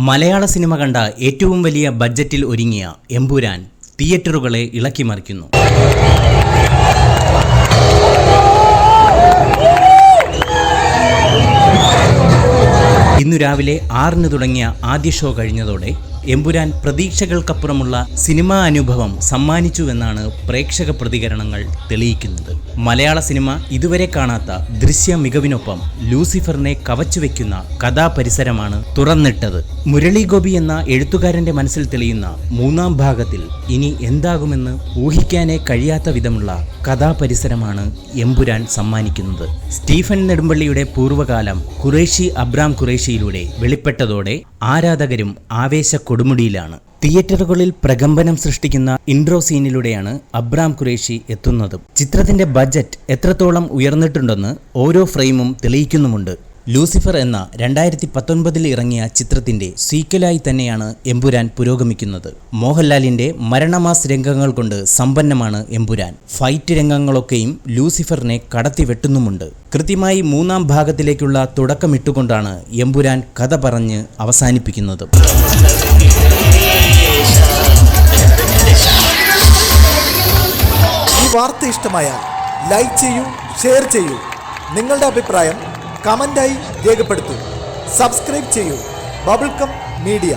മലയാള cinema കണ്ട ഏറ്റവും വലിയ ബഡ്ജറ്റിൽ ഒരുങ്ങിയ എമ്പുരാൻ തിയേറ്ററുകളെ ഇളക്കിമറിക്കുന്നു. ഇന്നു രാവിലെ 6-ന് തുടങ്ങിയ ആദ്യ ഷോ കഴിഞ്ഞതോടെ എമ്പുരാൻ പ്രതീക്ഷകൾക്കപ്പുറമുള്ള സിനിമാ അനുഭവം സമ്മാനിച്ചുവെന്നാണ് പ്രേക്ഷക പ്രതികരണങ്ങൾ തെളിയിക്കുന്നത്. മലയാള സിനിമ ഇതുവരെ കാണാത്ത ദൃശ്യ മികവിനൊപ്പം ലൂസിഫറിനെ കവച്ചുവെക്കുന്ന കഥാപരിസരമാണ് തുറന്നിട്ടത്. മുരളി ഗോപി എന്ന എഴുത്തുകാരന്റെ മനസ്സിൽ തെളിയുന്ന മൂന്നാം ഭാഗത്തിൽ ഇനി എന്താകുമെന്ന് ഊഹിക്കാനേ കഴിയാത്ത വിധമുള്ള കഥാപരിസരമാണ് എമ്പുരാൻ സമ്മാനിക്കുന്നത്. സ്റ്റീഫൻ നെടുമ്പള്ളിയുടെ പൂർവ്വകാലം അബ്രാം ഖുറേഷിയിലൂടെ വെളിപ്പെട്ടതോടെ ആരാധകരും ആവേശ കൊടുമുടിയിലാണ്. തിയേറ്ററുകളിൽ പ്രകമ്പനം സൃഷ്ടിക്കുന്ന ഇൻട്രോ സീനിലൂടെയാണ് അബ്രാം ഖുറേഷി എത്തുന്നതും. ചിത്രത്തിന്റെ ബജറ്റ് എത്രത്തോളം ഉയർന്നിട്ടുണ്ടെന്ന് ഓരോ ഫ്രെയിമും തെളിയിക്കുന്നുമുണ്ട്. ലൂസിഫർ എന്ന 2019 ഇറങ്ങിയ ചിത്രത്തിന്റെ സീക്വലായി തന്നെയാണ് എമ്പുരാൻ പുരോഗമിക്കുന്നത്. മോഹൻലാലിന്റെ മരണമാസ് രംഗങ്ങൾ കൊണ്ട് സമ്പന്നമാണ് എമ്പുരാൻ. ഫൈറ്റ് രംഗങ്ങളൊക്കെയും ലൂസിഫറിനെ കടത്തിവെട്ടുന്നുമുണ്ട്. കൃത്യമായി മൂന്നാം ഭാഗത്തിലേക്കുള്ള തുടക്കമിട്ടുകൊണ്ടാണ് എമ്പുരാൻ കഥ പറഞ്ഞ് അവസാനിപ്പിക്കുന്നത്. ഈ വാർത്ത ഇഷ്ടമായാൽ ലൈക്ക് ചെയ്യൂ, ഷെയർ ചെയ്യൂ. നിങ്ങളുടെ അഭിപ്രായം കമന്റായി രേഖപ്പെടുത്തൂ. സബ്സ്ക്രൈബ് ചെയ്യൂ ബബിൾകം മീഡിയ.